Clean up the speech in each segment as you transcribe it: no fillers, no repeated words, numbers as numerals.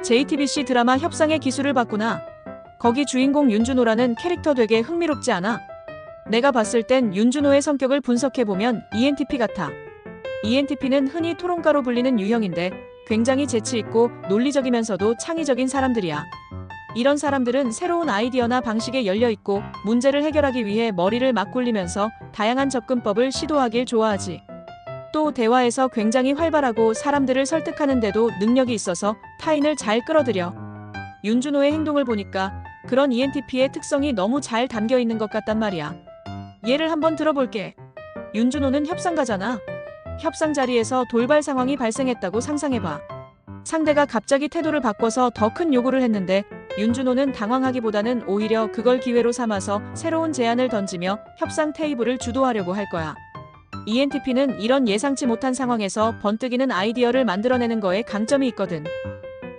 JTBC 드라마 협상의 기술을 봤구나. 거기 주인공 윤준호라는 캐릭터 되게 흥미롭지 않아? 내가 봤을 땐 윤준호의 성격을 분석해보면 ENTP 같아. ENTP는 흔히 토론가로 불리는 유형인데 굉장히 재치있고 논리적이면서도 창의적인 사람들이야. 이런 사람들은 새로운 아이디어나 방식에 열려있고 문제를 해결하기 위해 머리를 막 굴리면서 다양한 접근법을 시도하길 좋아하지. 또 대화에서 굉장히 활발하고 사람들을 설득하는데도 능력이 있어서 타인을 잘 끌어들여. 윤준호의 행동을 보니까 그런 ENTP의 특성이 너무 잘 담겨 있는 것 같단 말이야. 예를 한번 들어볼게. 윤준호는 협상가잖아. 협상 자리에서 돌발 상황이 발생했다고 상상해봐. 상대가 갑자기 태도를 바꿔서 더 큰 요구를 했는데 윤준호는 당황하기보다는 오히려 그걸 기회로 삼아서 새로운 제안을 던지며 협상 테이블을 주도하려고 할 거야. ENTP는 이런 예상치 못한 상황에서 번뜩이는 아이디어를 만들어내는 거에 강점이 있거든.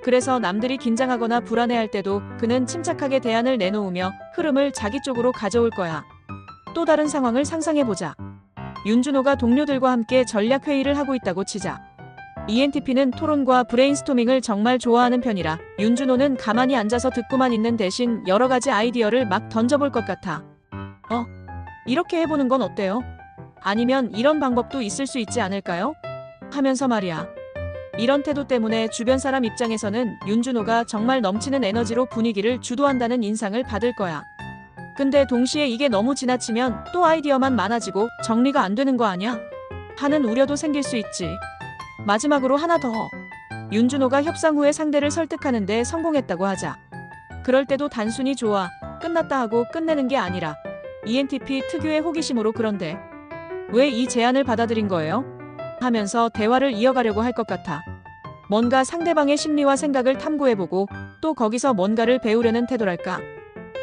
그래서 남들이 긴장하거나 불안해할 때도 그는 침착하게 대안을 내놓으며 흐름을 자기 쪽으로 가져올 거야. 또 다른 상황을 상상해보자. 윤준호가 동료들과 함께 전략회의를 하고 있다고 치자. ENTP는 토론과 브레인스토밍을 정말 좋아하는 편이라 윤준호는 가만히 앉아서 듣고만 있는 대신 여러 가지 아이디어를 막 던져볼 것 같아. 이렇게 해보는 건 어때요? 아니면 이런 방법도 있을 수 있지 않을까요? 하면서 말이야. 이런 태도 때문에 주변 사람 입장에서는 윤준호가 정말 넘치는 에너지로 분위기를 주도한다는 인상을 받을 거야. 근데 동시에 이게 너무 지나치면 또 아이디어만 많아지고 정리가 안 되는 거 아냐? 하는 우려도 생길 수 있지. 마지막으로 하나 더. 윤준호가 협상 후에 상대를 설득하는데 성공했다고 하자. 그럴 때도 단순히 좋아, 끝났다 하고 끝내는 게 아니라 ENTP 특유의 호기심으로 그런데 왜 이 제안을 받아들인 거예요? 하면서 대화를 이어가려고 할 것 같아. 뭔가 상대방의 심리와 생각을 탐구해보고 또 거기서 뭔가를 배우려는 태도랄까.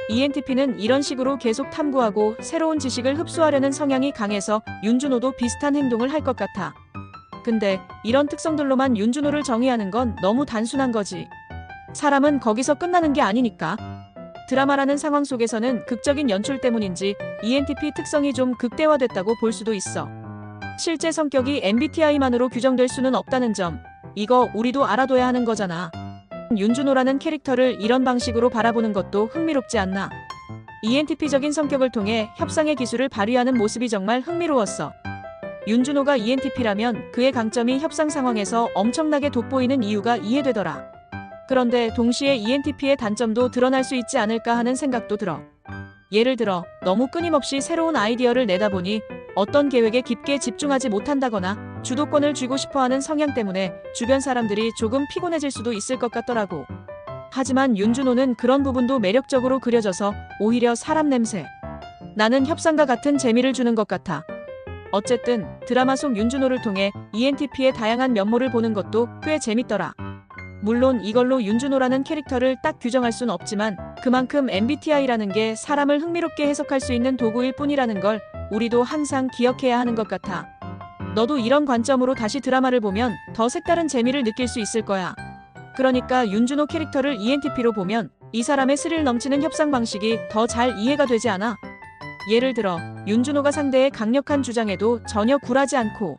ENTP는 이런 식으로 계속 탐구하고 새로운 지식을 흡수하려는 성향이 강해서 윤준호도 비슷한 행동을 할 것 같아. 근데 이런 특성들로만 윤준호를 정의하는 건 너무 단순한 거지. 사람은 거기서 끝나는 게 아니니까. 드라마라는 상황 속에서는 극적인 연출 때문인지 ENTP 특성이 좀 극대화됐다고 볼 수도 있어. 실제 성격이 MBTI만으로 규정될 수는 없다는 점, 이거 우리도 알아둬야 하는 거잖아. 윤준호라는 캐릭터를 이런 방식으로 바라보는 것도 흥미롭지 않나. ENTP적인 성격을 통해 협상의 기술을 발휘하는 모습이 정말 흥미로웠어. 윤준호가 ENTP라면 그의 강점이 협상 상황에서 엄청나게 돋보이는 이유가 이해되더라. 그런데 동시에 ENTP의 단점도 드러날 수 있지 않을까 하는 생각도 들어. 예를 들어 너무 끊임없이 새로운 아이디어를 내다 보니 어떤 계획에 깊게 집중하지 못한다거나 주도권을 쥐고 싶어하는 성향 때문에 주변 사람들이 조금 피곤해질 수도 있을 것 같더라고. 하지만 윤준호는 그런 부분도 매력적으로 그려져서 오히려 사람 냄새 나는 협상과 같은 재미를 주는 것 같아. 어쨌든 드라마 속 윤준호를 통해 ENTP의 다양한 면모를 보는 것도 꽤 재밌더라. 물론 이걸로 윤준호라는 캐릭터를 딱 규정할 순 없지만 그만큼 MBTI라는 게 사람을 흥미롭게 해석할 수 있는 도구일 뿐이라는 걸 우리도 항상 기억해야 하는 것 같아. 너도 이런 관점으로 다시 드라마를 보면 더 색다른 재미를 느낄 수 있을 거야. 그러니까 윤준호 캐릭터를 ENTP로 보면 이 사람의 스릴 넘치는 협상 방식이 더 잘 이해가 되지 않아? 예를 들어 윤준호가 상대의 강력한 주장에도 전혀 굴하지 않고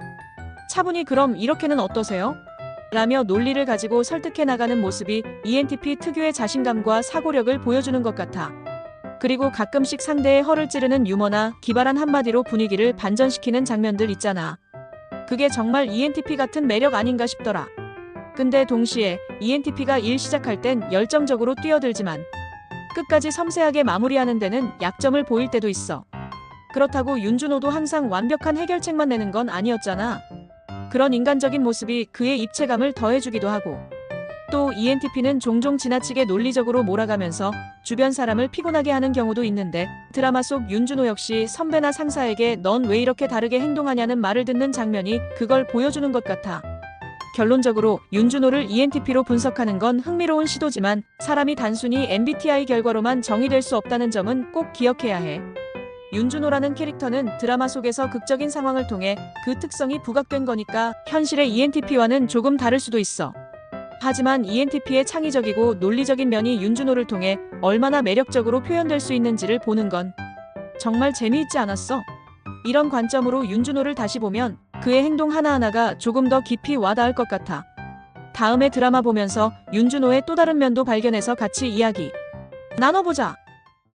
차분히 그럼 이렇게는 어떠세요? 라며 논리를 가지고 설득해 나가는 모습이 ENTP 특유의 자신감과 사고력을 보여주는 것 같아. 그리고 가끔씩 상대의 허를 찌르는 유머나 기발한 한마디로 분위기를 반전시키는 장면들 있잖아. 그게 정말 ENTP 같은 매력 아닌가 싶더라. 근데 동시에 ENTP가 일 시작할 땐 열정적으로 뛰어들지만 끝까지 섬세하게 마무리하는 데는 약점을 보일 때도 있어. 그렇다고 윤준호도 항상 완벽한 해결책만 내는 건 아니었잖아. 그런 인간적인 모습이 그의 입체감을 더해주기도 하고 또 ENTP는 종종 지나치게 논리적으로 몰아가면서 주변 사람을 피곤하게 하는 경우도 있는데 드라마 속 윤준호 역시 선배나 상사에게 넌 왜 이렇게 다르게 행동하냐는 말을 듣는 장면이 그걸 보여주는 것 같아. 결론적으로 윤준호를 ENTP로 분석하는 건 흥미로운 시도지만 사람이 단순히 MBTI 결과로만 정의될 수 없다는 점은 꼭 기억해야 해. 윤준호라는 캐릭터는 드라마 속에서 극적인 상황을 통해 그 특성이 부각된 거니까 현실의 ENTP와는 조금 다를 수도 있어. 하지만 ENTP의 창의적이고 논리적인 면이 윤준호를 통해 얼마나 매력적으로 표현될 수 있는지를 보는 건 정말 재미있지 않았어? 이런 관점으로 윤준호를 다시 보면 그의 행동 하나하나가 조금 더 깊이 와닿을 것 같아. 다음에 드라마 보면서 윤준호의 또 다른 면도 발견해서 같이 이야기 나눠보자.